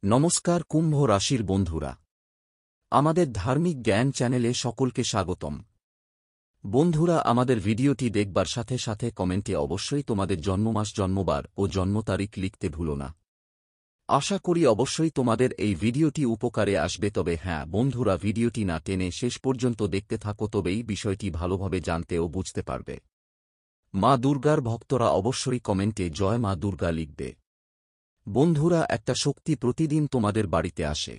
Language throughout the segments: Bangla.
নমস্কার কুম্ভ রাশির বন্ধুরা, আমাদের ধার্মিক জ্ঞান চ্যানেলে সকলকে স্বাগতম। বন্ধুরা, আমাদের ভিডিওটি দেখবার সাথে সাথে কমেন্টে অবশ্যই তোমাদের জন্মমাস, জন্মবার ও জন্ম তারিখ লিখতে ভুলো না। আশা করি অবশ্যই তোমাদের এই ভিডিওটি উপকারে আসবে। তবে হ্যাঁ বন্ধুরা, ভিডিওটি না টেনে শেষ পর্যন্ত দেখতে থাকো, তবেই বিষয়টি ভালোভাবে জানতে ও বুঝতে পারবে। মা দুর্গার ভক্তরা অবশ্যই কমেন্টে জয় মা দুর্গা লিখবে। বন্ধুরা, একটা শক্তি প্রতিদিন তোমাদের বাড়িতে আসে।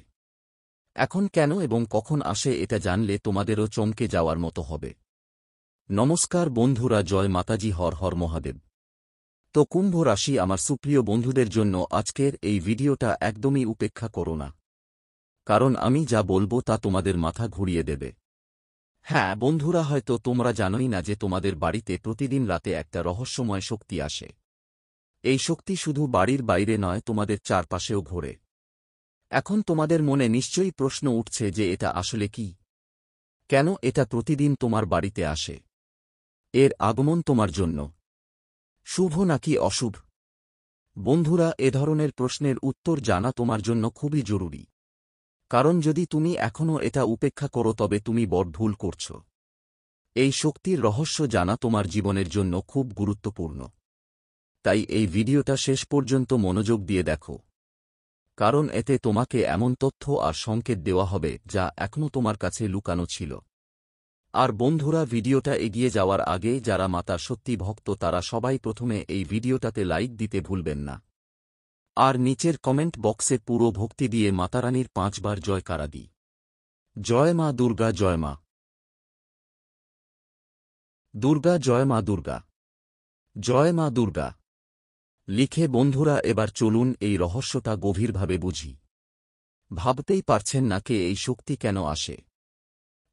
এখন কেন এবং কখন আসে এটা জানলে তোমাদেরও চমকে যাওয়ার মতো হবে। নমস্কার বন্ধুরা, জয় মাতাজি, হর হর মহাদেব। তো কুম্ভ রাশি আমার সুপ্রিয় বন্ধুদের জন্য আজকের এই ভিডিওটা একদমই উপেক্ষা করো না, কারণ আমি যা বলবো তা তোমাদের মাথা ঘুরিয়ে দেবে। হ্যাঁ বন্ধুরা, হয়তো তোমরা জানোই না যে তোমাদের বাড়িতে প্রতিদিন রাতে একটা রহস্যময় শক্তি আসে। এই শক্তি শুধু বাড়ির বাইরে নয়, তোমাদের চারপাশেও ঘোরে। এখন তোমাদের মনে নিশ্চয়ই প্রশ্ন উঠছে যে এটা আসলে কি, কেন এটা প্রতিদিন তোমার বাড়িতে আসে। এর আগমন তোমার জন্য শুভ নাকি অশুভ? বন্ধুরা, এ ধরনের প্রশ্নের উত্তর জানা তোমার জন্য খুবই জরুরি, কারণ যদি তুমি এখনও এটা উপেক্ষা করো তবে তুমি বড় ভুল করছ। এই শক্তির রহস্য জানা তোমার জীবনের জন্য খুব গুরুত্বপূর্ণ। তাই এই ভিডিওটা শেষ পর্যন্ত মনোযোগ দিয়ে দেখো, কারণ এতে তোমাকে এমন তথ্য আর সংকেত দেওয়া হবে যা এখনও তোমার কাছে লুকানো ছিল। আর বন্ধুরা, ভিডিওটা এগিয়ে যাওয়ার আগে যারা মাতা সত্যি ভক্ত তারা সবাই প্রথমে এই ভিডিওটাতে লাইক দিতে ভুলবেন না। আর নিচের কমেন্ট বক্সে পুরো ভক্তি দিয়ে মাতারানীর 5 বার জয়কারা দিই। জয় মা দুর্গা, জয় মা দুর্গা, জয় মা দুর্গা, জয় মা দুর্গা লিখে বন্ধুরা এবার চলুন এই রহস্যটা গভীরভাবে বুঝি। ভাবতেই পারছেন না কে এই শক্তি কেন আসে?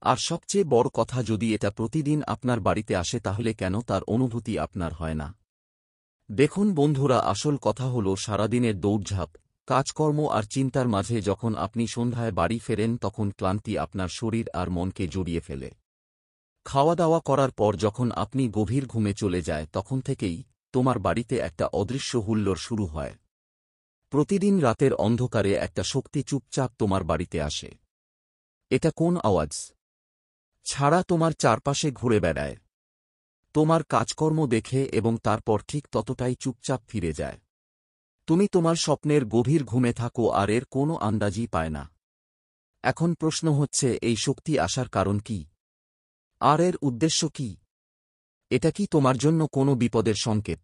আর সবচেয়ে বড় কথা, যদি এটা প্রতিদিন আপনার বাড়িতে আসে তাহলে কেন তার অনুভূতি আপনার হয় না? দেখুন বন্ধুরা, আসল কথা হল সারাদিনের দৌড়ঝাঁপ, কাজকর্ম আর চিন্তার মাঝে যখন আপনি সন্ধ্যায় বাড়ি ফেরেন তখন ক্লান্তি আপনার শরীর আর মনকে জড়িয়ে ফেলে। খাওয়া দাওয়া করার পর যখন আপনি গভীর ঘুমে চলে যায় তখন থেকেই তোমার বাড়িতে একটা অদৃশ্য হুল্লোড় শুরু হয়। প্রতিদিন রাতের অন্ধকারে একটা শক্তি চুপচাপ তোমার বাড়িতে আসে। এটা কোন আওয়াজ ছাড়া তোমার চারপাশে ঘুরে বেড়ায়, তোমার কাজকর্ম দেখে এবং তারপর ঠিক ততটাই চুপচাপ ফিরে যায়। তুমি তোমার স্বপ্নের গভীর ঘুমে থাকো আর এর কোনো আন্দাজই পায় না। এখন প্রশ্ন হচ্ছে, এই শক্তি আসার কারণ কি আর এর উদ্দেশ্য কি? এটা কি তোমার জন্য কোনো বিপদের সংকেত,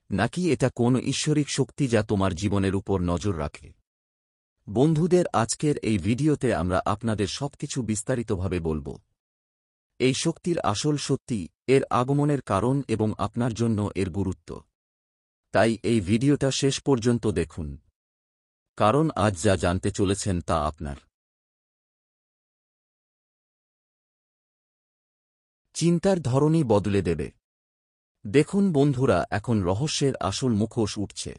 নাকি এটা কোনো ঈশ্বরিক শক্তি যা তোমার জীবনের উপর নজর রাখে? বন্ধুদের, আজকের এই ভিডিওতে আমরা আপনাদের সবকিছু বিস্তারিতভাবে বলবো। এই শক্তির আসল সত্যি, এর আগমনের কারণ এবং আপনার জন্য এর গুরুত্ব। তাই এই ভিডিওটা শেষ পর্যন্ত দেখুন, কারণ আজ যা জানতে চলেছেন তা আপনার চিন্তার ধরনই বদলে দেবে। দেখুন বন্ধুরা, এখন রহস্যের আসল মুখোশ উঠছে।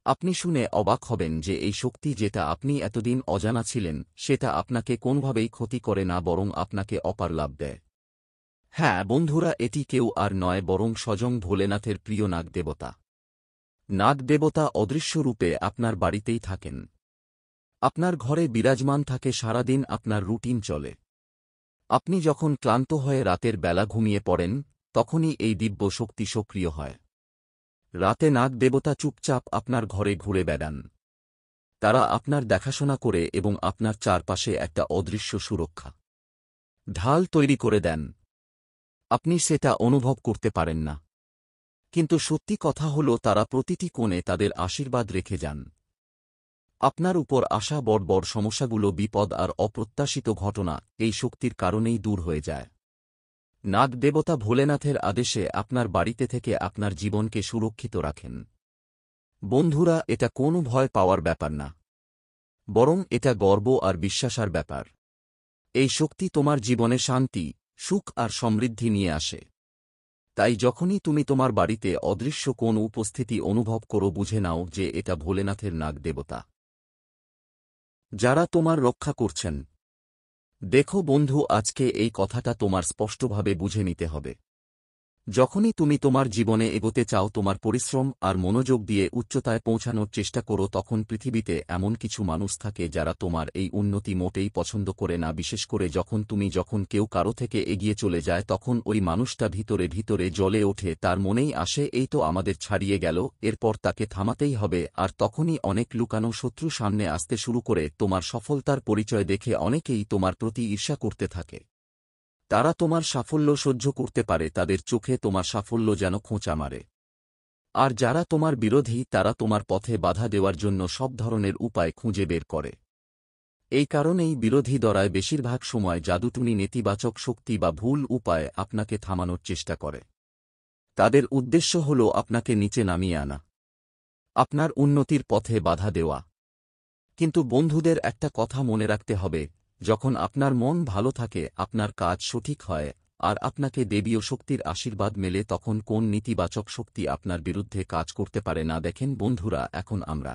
আপনি শুনে অবাক হবেন যে এই শক্তি যেটা আপনি এতদিন অজানা ছিলেন সেটা আপনাকে কোনোভাবেই ক্ষতি করে না, বরং আপনাকে অপার লাভ দেয়। হ্যাঁ বন্ধুরা, এটি কেউ আর নয় বরং স্বয়ং ভোলেনাথের প্রিয় নাগদেবতা। নাগদেবতা অদৃশ্য রূপে আপনার বাড়িতেই থাকেন। আপনার ঘরে বিরাজমান থাকে, সারাদিন আপনার রুটিন চলে। আপনি যখন ক্লান্ত হয়ে রাতের বেলা ঘুমিয়ে পড়েন তখনই এই দিব্য শক্তি সক্রিয় হয়। রাতে নাগদেবতা চুপচাপ আপনার ঘরে ঘুরে বেড়ান। তারা আপনার দেখাশোনা করে এবং আপনার চারপাশে একটা অদৃশ্য সুরক্ষা ঢাল তৈরি করে দেন। আপনি সেটা অনুভব করতে পারেন না, কিন্তু সত্যি কথা হল তারা প্রতিটি কোণে তাদের আশীর্বাদ রেখে যান। আপনার উপর আসা বড় বড় সমস্যাগুলো, বিপদ আর অপ্রত্যাশিত ঘটনা এই শক্তির কারণেই দূর হয়ে যায়। নাগদেবতা ভোলেনাথের আদেশে আপনার বাড়িতে থেকে আপনার জীবনকে সুরক্ষিত রাখেন। বন্ধুরা, এটা কোনো ভয় পাওয়ার ব্যাপার না, বরং এটা গর্ব আর বিশ্বাসার ব্যাপার। এই শক্তি তোমার জীবনে শান্তি, সুখ আর সমৃদ্ধি নিয়ে আসে। তাই যখনই তুমি তোমার বাড়িতে অদৃশ্য কোন উপস্থিতি অনুভব করো, বুঝে নাও যে এটা ভোলেনাথের নাগদেবতা, যারা তোমার রক্ষা করছেন। দেখো বন্ধু, আজকে এই কথাটা তোমার স্পষ্টভাবে বুঝে নিতে হবে। যখনই তুমি তোমার জীবনে এগোতে চাও, তোমার পরিশ্রম আর মনোযোগ দিয়ে উচ্চতায় পৌঁছানোর চেষ্টা করো, তখন পৃথিবীতে এমন কিছু মানুষ থাকে যারা তোমার এই উন্নতি মোটেই পছন্দ করে না। বিশেষ করে যখন কেউ কারো থেকে এগিয়ে চলে যায়, তখন ওই মানুষটা ভিতরে ভিতরে জ্বলে ওঠে। তার মনেই আসে, এই তো আমাদের ছাড়িয়ে গেল, এরপর তাকে থামাতেই হবে। আর তখনই অনেক লুকানো শত্রু সামনে আসতে শুরু করে। তোমার সফলতার পরিচয় দেখে অনেকেই তোমার প্রতি ঈর্ষা করতে থাকে। তারা তোমার সাফল্য সহ্য করতে পারে, তাদের চোখে তোমার সাফল্য যেন খোঁচা মারে। আর যারা তোমার বিরোধী, তারা তোমার পথে বাধা দেওয়ার জন্য সব ধরনের উপায় খুঁজে বের করে। এই কারণেই বিরোধী দরায় বেশিরভাগ সময় জাদুটুনি, নেতিবাচক শক্তি বা ভুল উপায়ে আপনাকে থামানোর চেষ্টা করে। তাদের উদ্দেশ্য হল আপনাকে নিচে নামিয়ে আনা, আপনার উন্নতির পথে বাধা দেওয়া। কিন্তু বন্ধুদের একটা কথা মনে রাখতে হবে, যখন আপনার মন ভালো থাকে, আপনার কাজ সঠিক হয়, আর আপনাকে দেবীয় শক্তির আশীর্বাদ মেলে, তখন কোন নেতিবাচক শক্তি আপনার বিরুদ্ধে কাজ করতে পারে না। দেখেন বন্ধুরা, এখন আমরা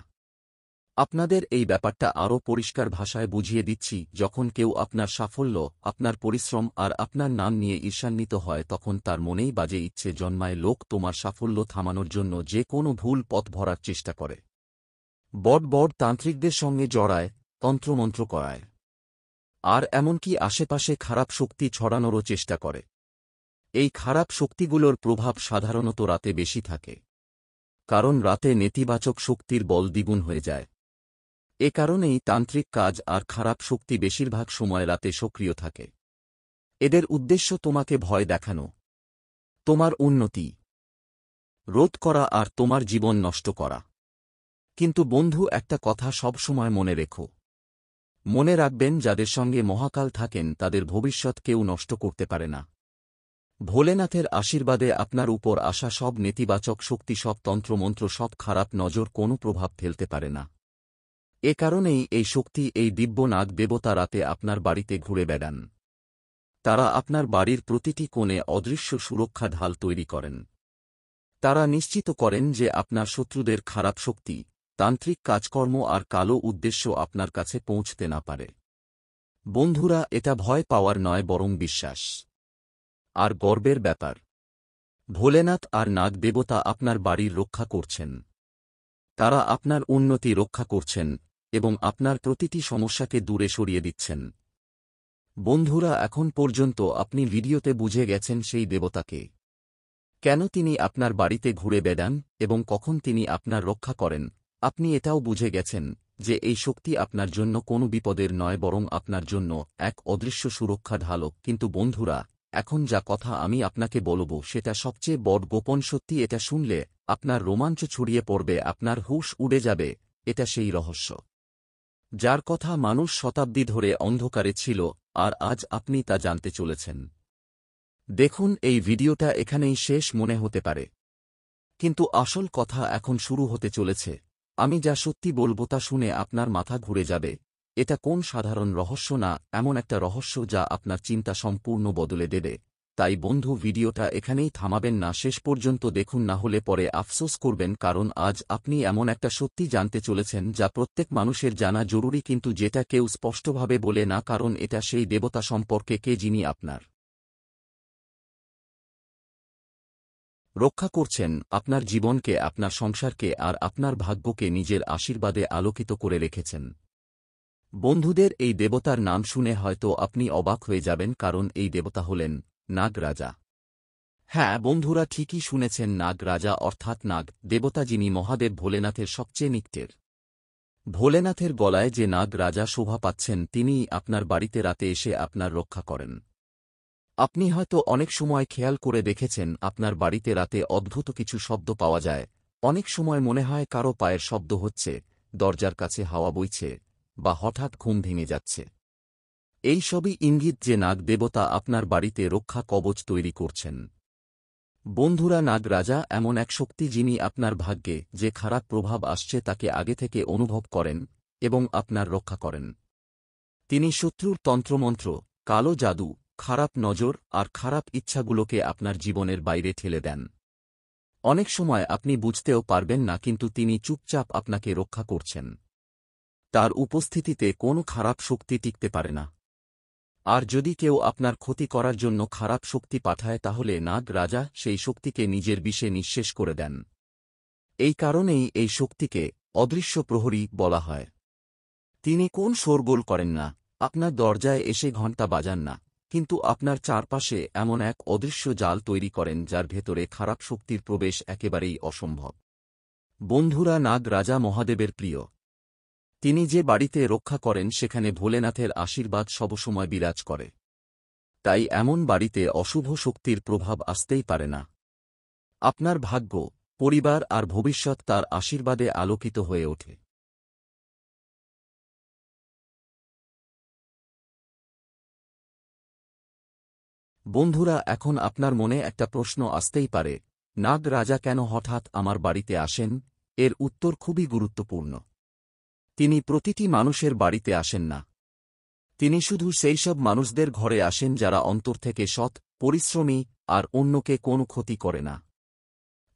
আপনাদের এই ব্যাপারটা আরও পরিষ্কার ভাষায় বুঝিয়ে দিচ্ছি। যখন কেউ আপনার সাফল্য, আপনার পরিশ্রম আর আপনার নাম নিয়ে ঈর্ষান্বিত হয়, তখন তার মনেই বাজে ইচ্ছে জন্মায়। লোক তোমার সাফল্য থামানোর জন্য যে কোনো ভুল পথ ভরার চেষ্টা করে। বড় বড় তান্ত্রিকদের সঙ্গে জড়ায়, তন্ত্রমন্ত্র করায়, আর এমনকি আশেপাশে খারাপ শক্তি ছড়ানোরও চেষ্টা করে। এই খারাপ শক্তিগুলোর প্রভাব সাধারণত রাতে বেশি থাকে, কারণ রাতে নেতিবাচক শক্তির বল দ্বিগুণ হয়ে যায়। এ কারণেই তান্ত্রিক কাজ আর খারাপ শক্তি বেশিরভাগ সময় রাতে সক্রিয় থাকে। এদের উদ্দেশ্য তোমাকে ভয় দেখানো, তোমার উন্নতি রোধ করা আর তোমার জীবন নষ্ট করা। কিন্তু বন্ধু, একটা কথা সব সময় মনে রেখো। মনে রাখবেন, যাদের সঙ্গে মহাকাল থাকেন তাদের ভবিষ্যৎ কেউ নষ্ট করতে পারে না। ভোলেনাথের আশীর্বাদে আপনার উপর আসা সব নেতিবাচক শক্তি, সব তন্ত্রমন্ত্র, সব খারাপ নজর কোনো প্রভাব ফেলতে পারে না। এ কারণেই এই শক্তি, এই দিব্য নাগ দেবতা রাতে আপনার বাড়িতে ঘুরে বেড়ান। তারা আপনার বাড়ির প্রতিটি কোণে অদৃশ্য সুরক্ষা ঢাল তৈরি করেন। তারা নিশ্চিত করেন যে আপনার শত্রুদের খারাপ শক্তি, তান্ত্রিক কাজকর্ম আর কালো উদ্দেশ্য আপনার কাছে পৌঁছতে না পারে। বন্ধুরা, এটা ভয় পাওয়ার নয়, বরং বিশ্বাস আর গর্বের ব্যাপার। ভোলেনাথ আর নাগ দেবতা আপনার বাড়ির রক্ষা করছেন। তারা আপনার উন্নতি রক্ষা করছেন এবং আপনার প্রতিটি সমস্যাকে দূরে সরিয়ে দিচ্ছেন। বন্ধুরা, এখন পর্যন্ত আপনি ভিডিওতে বুঝে গেছেন সেই দেবতাকে, কেন তিনি আপনার বাড়িতে ঘুরে বেড়ান এবং কখন তিনি আপনার রক্ষা করেন। আপনি এটাও বুঝে গেছেন যে এই শক্তি আপনার জন্য কোনো বিপদের নয়, বরং আপনার জন্য এক অদৃশ্য সুরক্ষা ঢাল। কিন্তু বন্ধুরা, এখন যা কথা আমি আপনাকে বলবো সেটা সবচেয়ে বড় গোপন সত্যি। এটা শুনলে আপনার রোমাঞ্চ ছড়িয়ে পড়বে, আপনার হুঁশ উড়ে যাবে। এটা সেই রহস্য যার কথা মানুষ শতাব্দী ধরে অন্ধকারে ছিল, আর আজ আপনি তা জানতে চলেছেন। দেখুন, এই ভিডিওটা এখানেই শেষ মনে হতে পারে, কিন্তু আসল কথা এখন শুরু হতে চলেছে। আমি যা সত্যি বলবো তা শুনে আপনার মাথা ঘুরে যাবে। এটা কোন সাধারণ রহস্য না, এমন একটা রহস্য যা আপনার চিন্তা সম্পূর্ণ বদলে দেবে। তাই বন্ধু, ভিডিওটা এখানেই থামাবেন না, শেষ পর্যন্ত দেখুন, না হলে পরে আফসোস করবেন। কারণ আজ আপনি এমন একটা সত্যি জানতে চলেছেন যা প্রত্যেক মানুষের জানা জরুরি, কিন্তু যেটা কেউ স্পষ্টভাবে বলে না, কারণ এটা সেই দেবতা সম্পর্কে যিনি আপনার রক্ষা করছেন, আপনার জীবনকে, আপনার সংসারকে আর আপনার ভাগ্যকে নিজের আশীর্বাদে আলোকিত করে রেখেছেন। বন্ধুদের, এই দেবতার নাম শুনে হয়তো আপনি অবাক হয়ে যাবেন, কারণ এই দেবতা হলেন নাগ রাজা। হ্যাঁ বন্ধুরা, ঠিকই শুনেছেন, নাগ রাজা অর্থাৎ নাগ দেবতা, যিনি মহাদেব ভোলেনাথের সবচেয়ে নিকটের। ভোলেনাথের গলায় যে নাগ রাজা শোভা পাচ্ছেন, তিনিই আপনার বাড়িতে রাতে এসে আপনার রক্ষা করেন। আপনি হয়তো অনেক সময় খেয়াল করে দেখেছেন, আপনার বাড়িতে রাতে অদ্ভুত কিছু শব্দ পাওয়া যায়। অনেক সময় মনে হয় কারো পায়ের শব্দ হচ্ছে, দরজার কাছে হাওয়া বইছে, বা হঠাৎ ঘুম ভেঙে যাচ্ছে। এই সবই ইঙ্গিত যে নাগ দেবতা আপনার বাড়িতে রক্ষা কবচ তৈরি করছেন। বন্ধুরা, নাগ রাজা এমন এক শক্তি যিনি আপনার ভাগ্যে যে খারাপ প্রভাব আসছে তাকে আগে থেকে অনুভব করেন এবং আপনার রক্ষা করেন। তিনি শত্রুর তন্ত্রমন্ত্র, কালো জাদু, খারাপ নজর আর খারাপ ইচ্ছাগুলোকে আপনার জীবনের বাইরে ঠেলে দেন। অনেক সময় আপনি বুঝতেও পারবেন না, কিন্তু তিনি চুপচাপ আপনাকে রক্ষা করছেন। তার উপস্থিতিতে কোনো খারাপ শক্তি টিকতে পারে না। আর যদি কেউ আপনার ক্ষতি করার জন্য খারাপ শক্তি পাঠায় তাহলে নাগ রাজা সেই শক্তিকে নিজের বিষে নিঃশেষ করে দেন। এই কারণেই এই শক্তিকে অদৃশ্য প্রহরী বলা হয়। তিনি কোন শোরগোল করেন না, আপনার দরজায় এসে ঘণ্টা বাজান না, কিন্তু আপনার চারপাশে এমন এক অদৃশ্য জাল তৈরি করেন যার ভেতরে খারাপ শক্তির প্রবেশ একেবারেই অসম্ভব। বন্ধুরা, নাগ রাজা মহাদেবের প্রিয়। তিনি যে বাড়িতে রক্ষা করেন সেখানে ভোলেনাথের আশীর্বাদ সবসময় বিরাজ করে। তাই এমন বাড়িতে অশুভ শক্তির প্রভাব আসতেই পারে না। আপনার ভাগ্য, পরিবার আর ভবিষ্যৎ তার আশীর্বাদে আলোকিত হয়ে ওঠে। বন্ধুরা, এখন আপনার মনে একটা প্রশ্ন আসতেই পারে, নাগ রাজা কেন হঠাৎ আমার বাড়িতে আসেন? এর উত্তর খুবই গুরুত্বপূর্ণ। তিনি প্রতিটি মানুষের বাড়িতে আসেন না। তিনি শুধু সেই সব মানুষদের ঘরে আসেন যারা অন্তর থেকে সৎ, পরিশ্রমী আর অন্যকে কোনো ক্ষতি করে না।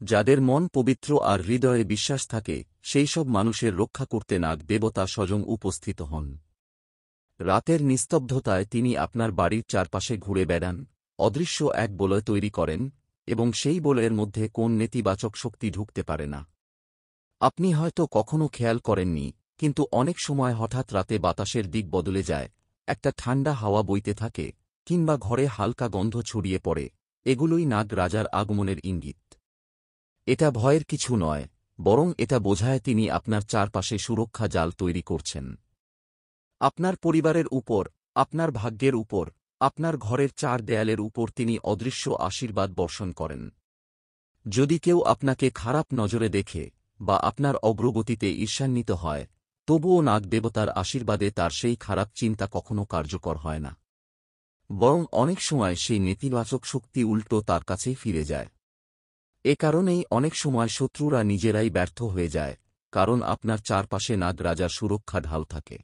যাদের মন পবিত্র আর হৃদয়ে বিশ্বাস থাকে, সেই সব মানুষের রক্ষা করতে নাগ দেবতা স্বয়ং উপস্থিত হন। রাতের নিস্তব্ধতায় তিনি আপনার বাড়ির চারপাশে ঘুরে বেড়ান, অদৃশ্য এক বলয় তৈরি করেন, এবং সেই বলয়ের মধ্যে কোন নেতিবাচক শক্তি ঢুকতে পারে না। আপনি হয়তো কখনো খেয়াল করেননি, কিন্তু অনেক সময় হঠাৎ রাতে বাতাসের দিক বদলে যায়, একটা ঠান্ডা হাওয়া বইতে থাকে, কিংবা ঘরে হালকা গন্ধ ছড়িয়ে পড়ে। এগুলোই নাগ রাজার আগমনের ইঙ্গিত। এটা ভয়ের কিছু নয়, বরং এটা বোঝায় তিনি আপনার চারপাশে সুরক্ষা জাল তৈরি করছেন। আপনার পরিবারের উপর, আপনার ভাগ্যের উপর, আপনার ঘরের চার দেয়ালের উপর তিনি অদৃশ্য আশীর্বাদ বর্ষণ করেন। যদি কেউ আপনাকে খারাপ নজরে দেখে বা আপনার অগ্রগতিতে ঈর্ষান্বিত হয়, তবুও নাগ দেবতার আশীর্বাদে তার সেই খারাপ চিন্তা কখনো কার্যকর হয় না। বরং অনেক সময় সেই নেতিবাচক শক্তি উল্টো তার কাছেই ফিরে যায়। এ কারণেই অনেক সময় শত্রুরা নিজেরাই ব্যর্থ হয়ে যায়, কারণ আপনার চারপাশে নাগ রাজার সুরক্ষা ঢাল থাকে।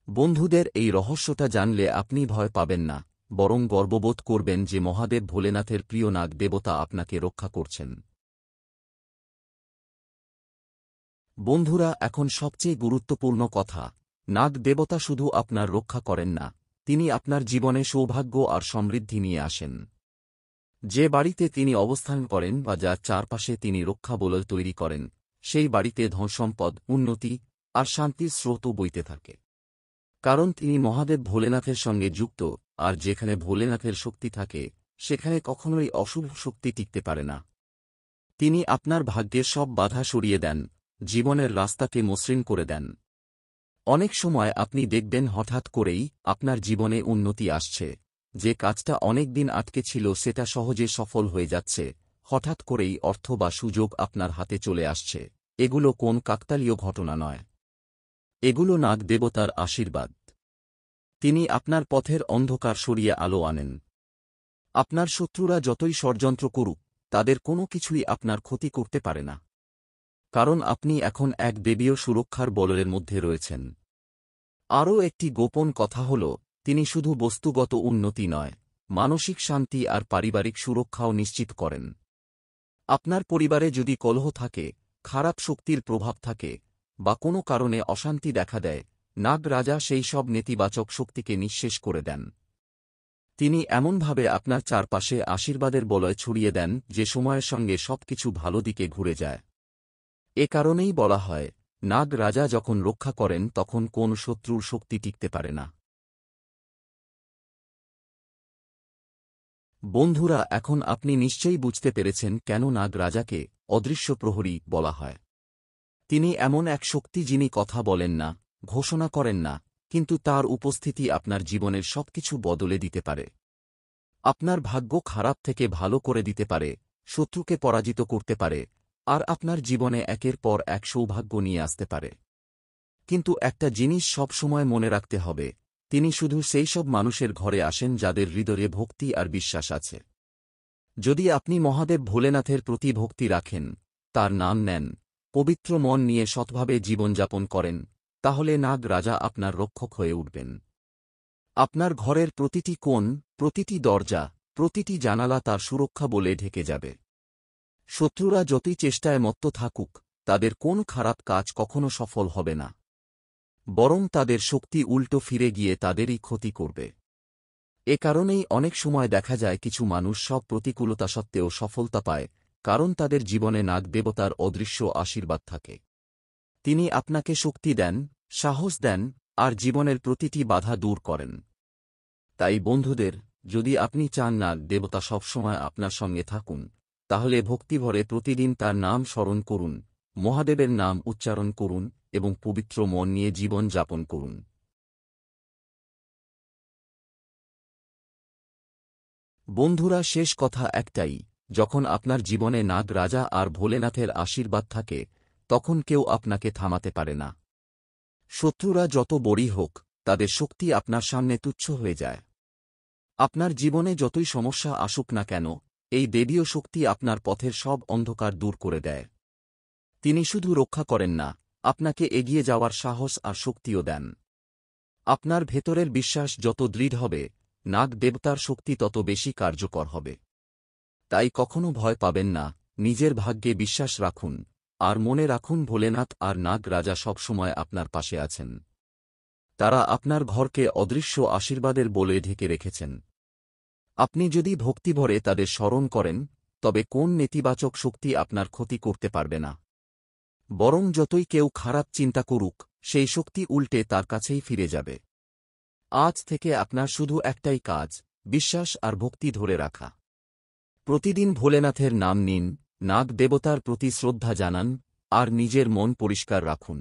বন্ধুদের, এই রহস্যটা জানলে আপনি ভয় পাবেন না, বরং গর্ববোধ করবেন যে মহাদেব ভোলেনাথের প্রিয় নাগ দেবতা আপনাকে রক্ষা করছেন। বন্ধুরা, এখন সবচেয়ে গুরুত্বপূর্ণ কথা, নাগ দেবতা শুধু আপনার রক্ষা করেন না, তিনি আপনার জীবনে সৌভাগ্য আর সমৃদ্ধি নিয়ে আসেন। যে বাড়িতে তিনি অবস্থান করেন বা যার চারপাশে তিনি রক্ষা বলয় তৈরি করেন, সেই বাড়িতে ধনসম্পদ, উন্নতি আর শান্তির স্রোতও বইতে থাকে। কারণ তিনি মহাদেব ভোলেনাথের সঙ্গে যুক্ত, আর যেখানে ভোলেনাথের শক্তি থাকে সেখানে কখনোই অশুভ শক্তি টিকতে পারে না। তিনি আপনার ভাগ্যের সব বাধা সরিয়ে দেন, জীবনের রাস্তাকে মসৃণ করে দেন। অনেক সময় আপনি দেখবেন হঠাৎ করেই আপনার জীবনে উন্নতি আসছে, যে কাজটা অনেক দিন আটকে ছিল সেটা সহজে সফল হয়ে যাচ্ছে, হঠাৎ করেই অর্থ বা সুযোগ আপনার হাতে চলে আসছে। এগুলো কোন কাকতালীয় ঘটনা নয়, এগুলো নাগ দেবতার আশীর্বাদ। তিনি আপনার পথের অন্ধকার সরিয়ে আলো আনেন। আপনার শত্রুরা যতই ষড়যন্ত্র করুক, তাদের কোনো কিছুই আপনার ক্ষতি করতে পারে না, কারণ আপনি এখন এক দেবীয় সুরক্ষার বলয়ের মধ্যে রয়েছেন। আরও একটি গোপন কথা হল, তিনি শুধু বস্তুগত উন্নতি নয়, মানসিক শান্তি আর পারিবারিক সুরক্ষাও নিশ্চিত করেন। আপনার পরিবারে যদি কলহ থাকে, খারাপ শক্তির প্রভাব থাকে, বা কোনো কারণে অশান্তি দেখা দেয়, নাগ রাজা সেই সব নেতিবাচক শক্তিকে নিঃশেষ করে দেন। তিনি এমনভাবে আপনার চারপাশে আশীর্বাদের বলয় ছড়িয়ে দেন যে সময়ের সঙ্গে সবকিছু ভালো দিকে ঘুরে যায়। এ কারণেই বলা হয়, নাগ রাজা যখন রক্ষা করেন তখন কোন শত্রুর শক্তি টিকতে পারে না। বন্ধুরা, এখন আপনি নিশ্চয়ই বুঝতে পেরেছেন কেন নাগ রাজাকে অদৃশ্য প্রহরী বলা হয়। তিনি এমন এক শক্তি যিনি কথা বলেন না, ঘোষণা করেন না, কিন্তু তার উপস্থিতি আপনার জীবনের সবকিছু বদলে দিতে পারে। আপনার ভাগ্য খারাপ থেকে ভালো করে দিতে পারে, শত্রুকে পরাজিত করতে পারে, আর আপনার জীবনে একের পর এক সৌভাগ্য নিয়ে আসতে পারে। কিন্তু একটা জিনিস সব সময় মনে রাখতে হবে, তিনি শুধু সেই সব মানুষের ঘরে আসেন যাদের হৃদয়ে ভক্তি আর বিশ্বাস আছে। যদি আপনি মহাদেব ভোলেনাথের প্রতি ভক্তি রাখেন, তার নাম নেন, পবিত্র মন নিয়ে সৎভাবে জীবনযাপন করেন, তাহলে নাগ রাজা আপনার রক্ষক হয়ে উঠবেন। আপনার ঘরের প্রতিটি কোণ, প্রতিটি দরজা, প্রতিটি জানালা তার সুরক্ষা বলে ঢেকে যাবে। শত্রুরা যতই চেষ্টায় মত্ত থাকুক, তাদের কোন খারাপ কাজ কখনো সফল হবে না, বরং তাদের শক্তি উল্টো ফিরে গিয়ে তাদেরই ক্ষতি করবে। এ কারণেই অনেক সময় দেখা যায় কিছু মানুষ সব প্রতিকূলতা সত্ত্বেও সফলতা পায়, কারণ তাদের জীবনে নাগ দেবতার অদৃশ্য আশীর্বাদ থাকে। তিনি আপনাকে শক্তি দেন, সাহস দেন, আর জীবনের প্রতিটি বাধা দূর করেন। তাই বন্ধুদের, যদি আপনি চান নাগ দেবতা সবসময় আপনার সঙ্গে থাকুন, তাহলে ভক্তিভরে প্রতিদিন তার নাম স্মরণ করুন, মহাদেবের নাম উচ্চারণ করুন এবং পবিত্র মন নিয়ে জীবন যাপন করুন। বন্ধুরা, শেষ কথা একটাই, যখন আপনার জীবনে নাগ রাজা আর ভোলেনাথের আশীর্বাদ থাকে, তখন কেউ আপনাকে থামাতে পারে না। শত্রুরা যত বড়ই হোক, তাদের শক্তি আপনার সামনে তুচ্ছ হয়ে যায়। আপনার জীবনে যতই সমস্যা আসুক না কেন, এই দেবীয় শক্তি আপনার পথের সব অন্ধকার দূর করে দেয়। তিনি শুধু রক্ষা করেন না, আপনাকে এগিয়ে যাওয়ার সাহস আর শক্তিও দেন। আপনার ভেতরের বিশ্বাস যত দৃঢ় হবে, নাগ দেবতার শক্তি তত বেশি কার্যকর হবে। তাই কখনো ভয় পাবেন না, নিজের ভাগ্যে বিশ্বাস রাখুন, আর মনে রাখুন ভোলেনাথ আর নাগ রাজা সবসময় আপনার পাশে আছেন। তারা আপনার ঘরকে অদৃশ্য আশীর্বাদের বলে ঢেকে রেখেছেন। আপনি যদি ভক্তিভরে তাদের স্মরণ করেন, তবে কোন নেতিবাচক শক্তি আপনার ক্ষতি করতে পারবে না। বরং যতই কেউ খারাপ চিন্তা করুক, সেই শক্তি উল্টে তার কাছেই ফিরে যাবে। আজ থেকে আপনার শুধু একটাই কাজ, বিশ্বাস আর ভক্তি ধরে রাখা। প্রতিদিন ভোলেনাথের নাম নিন, নাগ দেবতার প্রতি শ্রদ্ধা জানান, আর নিজের মন পরিষ্কার রাখুন।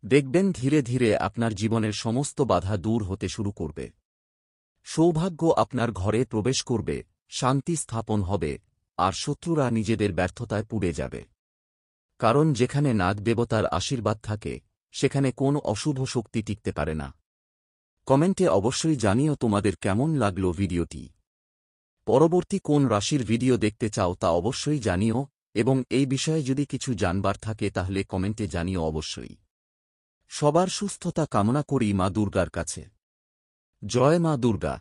দেখবেন ধীরে ধীরে আপনার জীবনের সমস্ত বাধা দূর হতে শুরু করবে। সৌভাগ্য আপনার ঘরে প্রবেশ করবে, শান্তি স্থাপন হবে, আর শত্রুরা নিজেদের ব্যর্থতায় পুড়ে যাবে। কারণ যেখানে নাগ দেবতার আশীর্বাদ থাকে, সেখানে কোনো অশুভ শক্তি টিকতে পারে না। কমেন্টে অবশ্যই জানিও তোমাদের কেমন লাগলো ভিডিওটি। পরবর্তী কোন রাশির ভিডিও দেখতে চাও তা অবশ্যই জানিও, এবং এই বিষয়ে যদি কিছু জানবার থাকে তাহলে কমেন্টে জানিও অবশ্যই। সবার সুস্থতা কামনা করি মা দুর্গার কাছে। জয় মা দুর্গা।